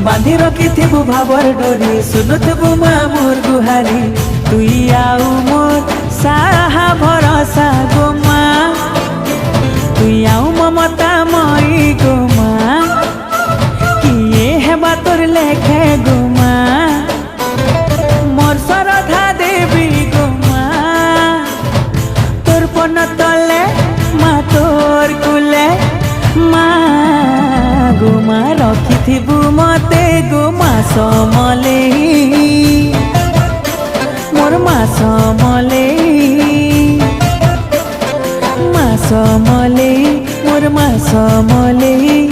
बांधी रखिथिबु भावर डोरी सुनुथबु माँ मोर गुहारी तुई आउ मोर साहा भरोसा गो माँ तुई आउ ममता मई गो माँ किए हेबा तोर लेखे गो माँ मोर श्रद्धा देवी गो माँ तोर पन तले माँ तोर कुले माँ गो माँ रखिथिबु मते गो माँ समलेई मोर माँ समलेई माँ समलेई मोर माँ समलेई।